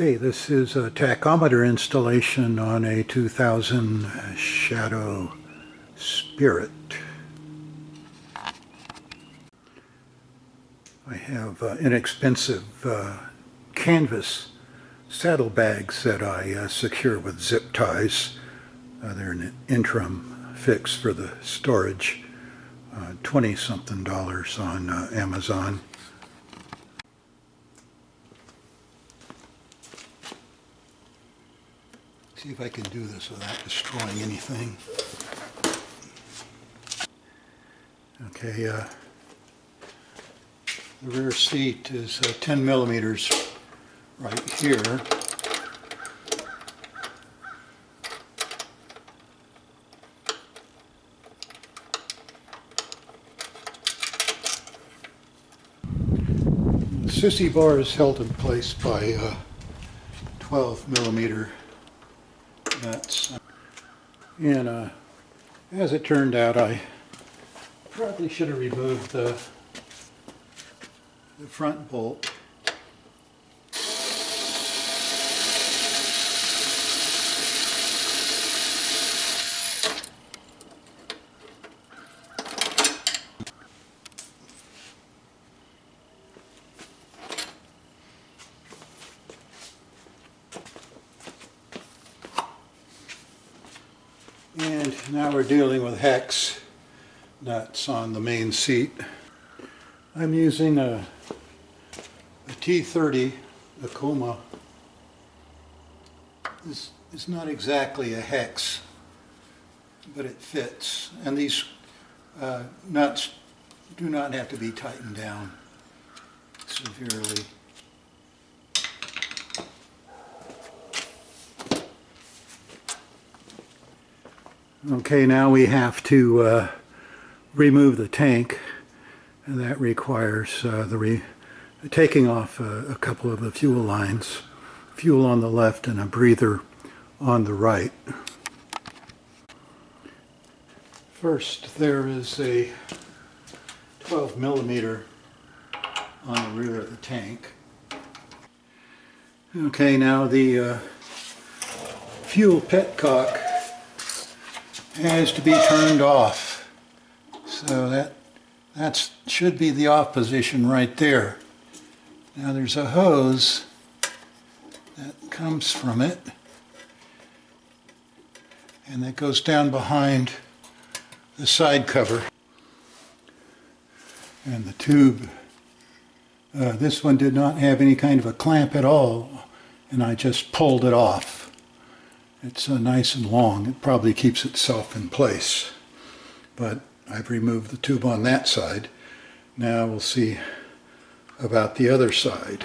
Okay, this is a tachometer installation on a 2000 Shadow Spirit. I have inexpensive canvas saddlebags that I secure with zip ties. They're an interim fix for the storage. $20-something on Amazon. See if I can do this without destroying anything. Okay, the rear seat is 10 millimeters right here. The sissy bar is held in place by 12 millimeter nuts. And as it turned out, I probably should have removed the front bolt. And now we're dealing with hex nuts on the main seat. I'm using a T30 Tacoma. This is not exactly a hex, but it fits. And these nuts do not have to be tightened down severely. Okay, now we have to remove the tank, and that requires taking off a couple of the fuel lines, fuel on the left and a breather on the right. First, there is a 12 millimeter on the rear of the tank. Okay, now the fuel petcock has to be turned off, so that should be the off position right there. Now there's a hose that comes from it, and that goes down behind the side cover, and the tube. This one did not have any kind of a clamp at all, and I just pulled it off. It's nice and long. It probably keeps itself in place. But I've removed the tube on that side. Now we'll see about the other side.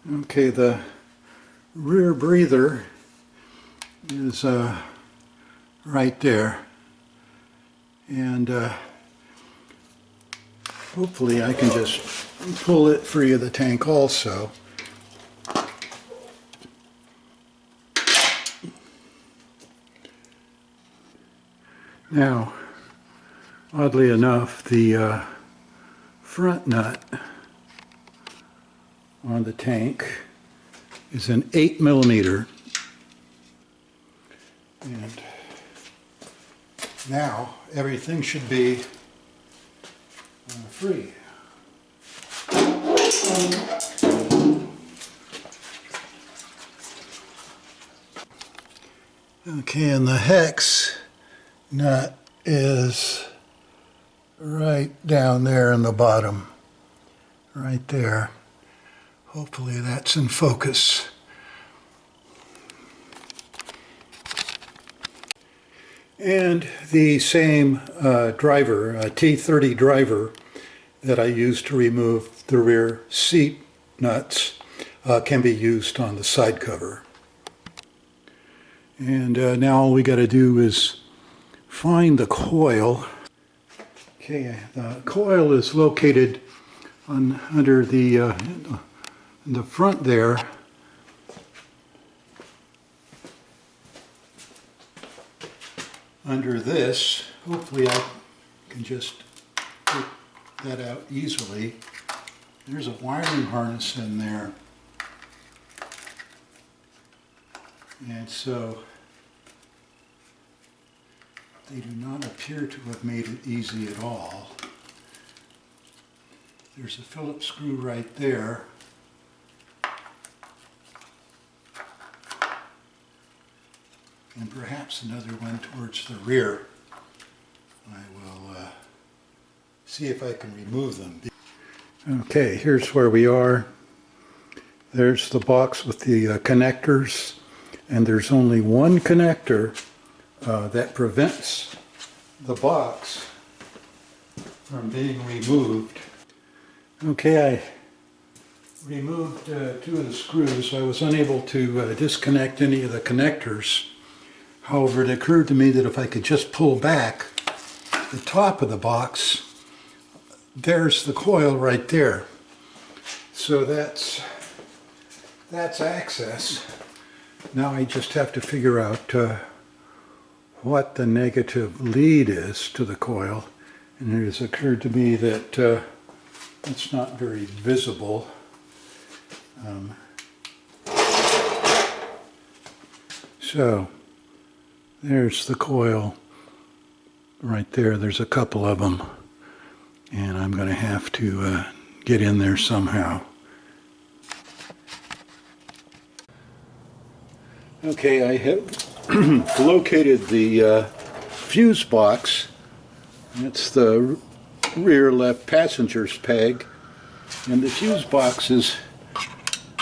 Okay, the rear breather is right there. And hopefully I can just pull it free of the tank also. Now, oddly enough, the front nut on the tank is an 8 millimeter. And now everything should be free. Okay, and the hex nut is right down there in the bottom, right there. Hopefully that's in focus. And the same driver, a T30 driver that I used to remove the rear seat nuts, can be used on the side cover. And now all we got to do is find the coil. Okay, the coil is located under the in the front there. Under this, hopefully I can just take that out easily. There's a wiring harness in there. And so they do not appear to have made it easy at all. There's a Phillips screw right there. And perhaps another one towards the rear. I will see if I can remove them. Okay, here's where we are. There's the box with the connectors, and there's only one connector that prevents the box from being removed. Okay, I removed two of the screws. I was unable to disconnect any of the connectors. However, it occurred to me that if I could just pull back the top of the box, there's the coil right there. So that's access. Now I just have to figure out what the negative lead is to the coil. And it has occurred to me that it's not very visible. So there's the coil right there. There's a couple of them, and I'm going to have to get in there somehow. Okay, I have located the fuse box. It's the rear left passenger's peg, and the fuse box is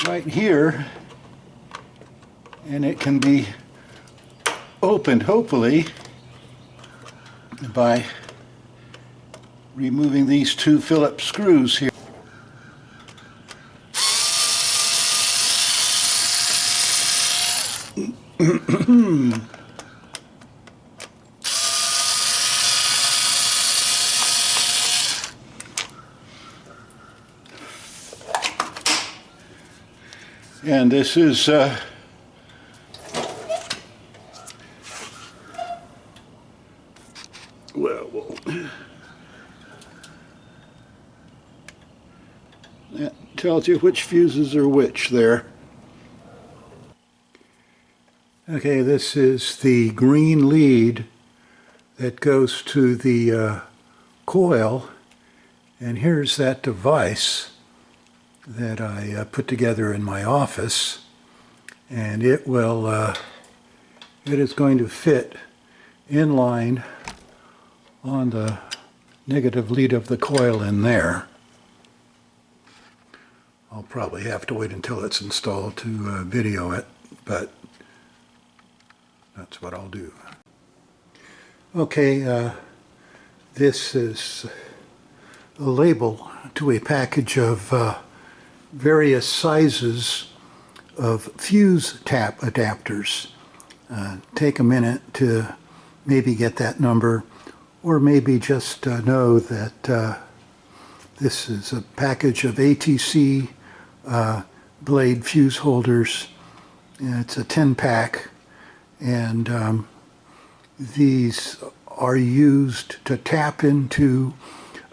right here, and it can be opened, hopefully, by removing these two Phillips screws here. And this is well, that tells you which fuses are which there. Okay, this is the green lead that goes to the coil, and here's that device that I put together in my office, and it is going to fit in line on the negative lead of the coil in there. I'll probably have to wait until it's installed to video it, but that's what I'll do. Okay, this is a label to a package of various sizes of fuse tap adapters. Take a minute to maybe get that number, or maybe just know that this is a package of ATC blade fuse holders. It's a 10-pack, and these are used to tap into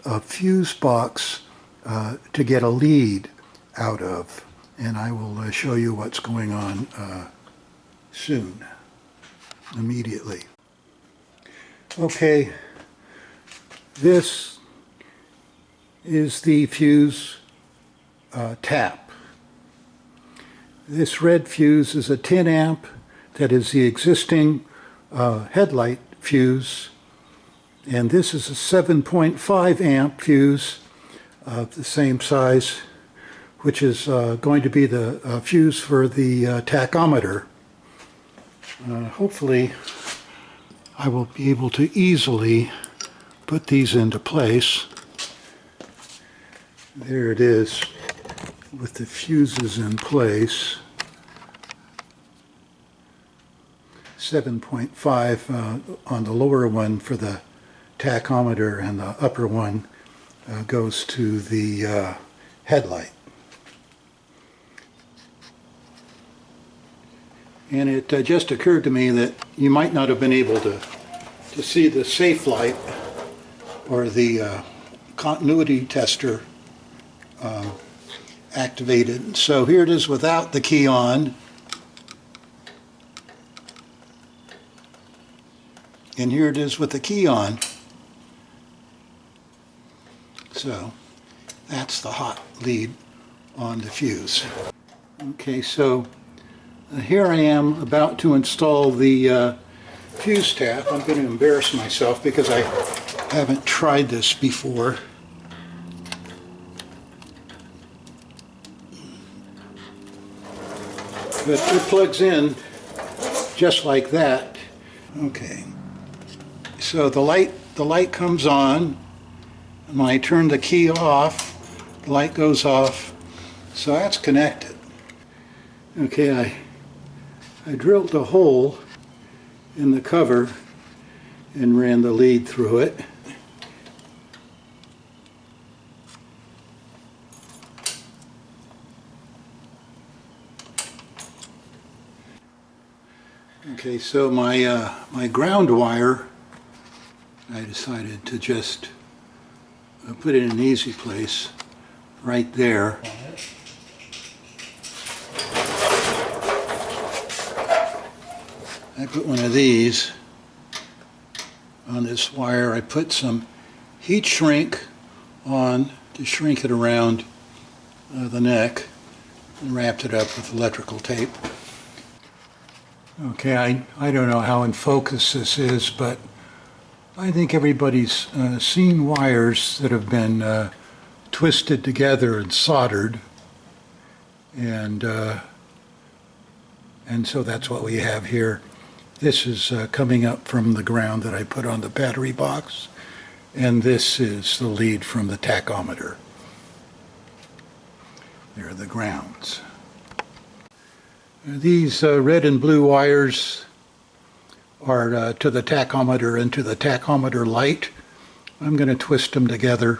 a fuse box to get a lead out of, and I will show you what's going on soon, immediately. Okay, this is the fuse tap. This red fuse is a 10 amp that is the existing headlight fuse, and this is a 7.5 amp fuse of the same size, which is going to be the fuse for the tachometer. Hopefully I will be able to easily put these into place. There it is with the fuses in place. 7.5 on the lower one for the tachometer, and the upper one goes to the headlight. And it just occurred to me that you might not have been able to see the safe light or the continuity tester activated. So here it is without the key on. And here it is with the key on. So that's the hot lead on the fuse. Okay, so here I am about to install the fuse tap. I'm going to embarrass myself because I haven't tried this before. But it plugs in just like that. Okay, so the light comes on, and when I turn the key off, the light goes off. So that's connected. Okay, I drilled a hole in the cover and ran the lead through it. Okay, so my ground wire, I decided to just put it in an easy place right there. I put one of these on this wire. I put some heat shrink on to shrink it around the neck and wrapped it up with electrical tape. Okay, I don't know how in focus this is, but I think everybody's seen wires that have been twisted together and soldered, and so that's what we have here. This is coming up from the ground that I put on the battery box, and this is the lead from the tachometer. There are the grounds. These red and blue wires are to the tachometer and to the tachometer light. I'm going to twist them together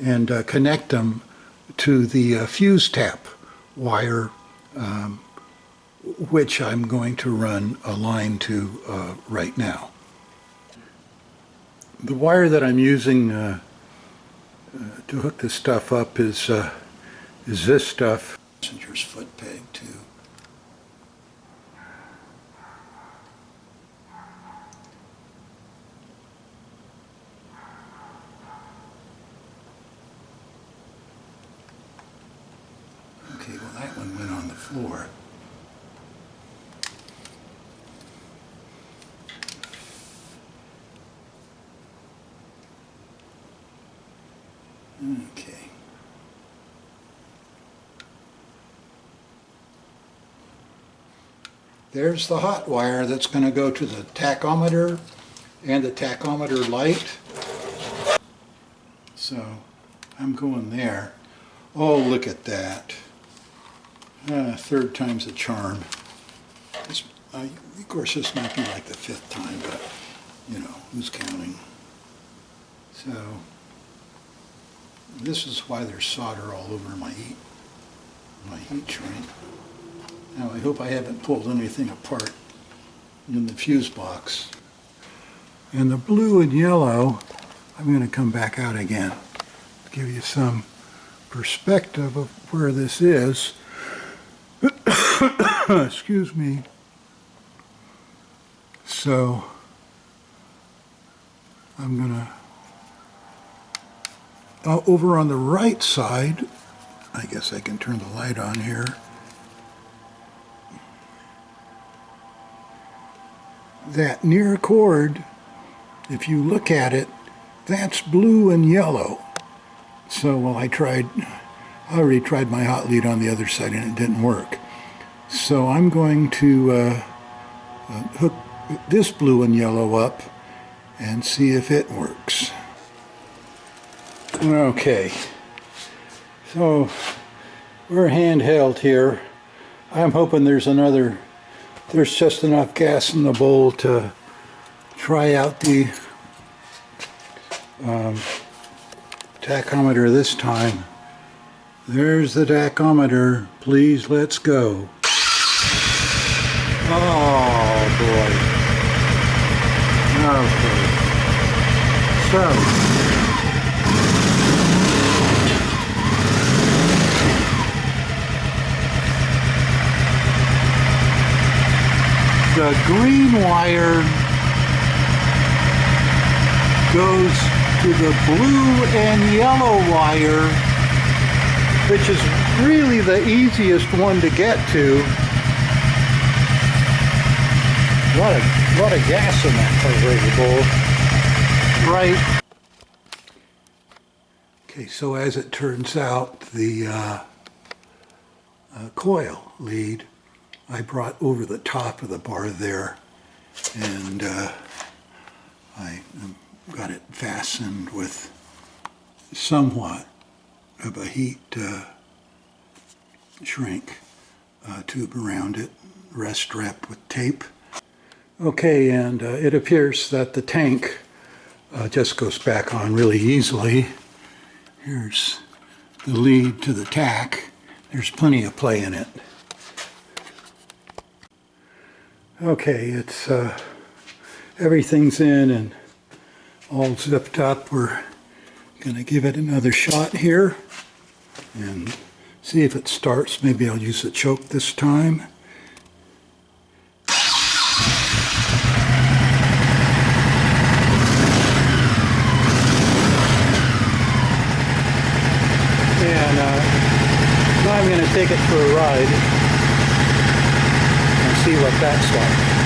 and connect them to the fuse tap wire, which I'm going to run a line to right now. The wire that I'm using to hook this stuff up is this stuff. Passenger's foot peg too. Okay, well that one went on the floor. Okay. There's the hot wire that's going to go to the tachometer and the tachometer light. So I'm going there. Oh, look at that. Third time's a charm. This, of course, this might be like the fifth time, but, you know, who's counting? So this is why there's solder all over my heat shrink. Now I hope I haven't pulled anything apart in the fuse box. And the blue and yellow, I'm going to come back out again to give you some perspective of where this is. Excuse me. So I'm going to over on the right side, I guess I can turn the light on here. That near cord, if you look at it, that's blue and yellow. So, well, I already tried my hot lead on the other side and it didn't work. So I'm going to hook this blue and yellow up and see if it works. Okay, so we're handheld here. I'm hoping there's just enough gas in the bowl to try out the tachometer this time. There's the tachometer. Please, let's go. Oh boy. Okay. So the green wire goes to the blue and yellow wire, which is really the easiest one to get to. A lot of gas in that convertible, right? Okay, so as it turns out, the coil lead I brought over the top of the bar there, and I got it fastened with somewhat of a heat shrink tube around it, rest wrapped with tape. Okay, and it appears that the tank just goes back on really easily. Here's the lead to the Tach. There's plenty of play in it. Okay, it's everything's in and all zipped up. We're going to give it another shot here and see if it starts. Maybe I'll use the choke this time. And now I'm going to take it for a ride and see what that's like.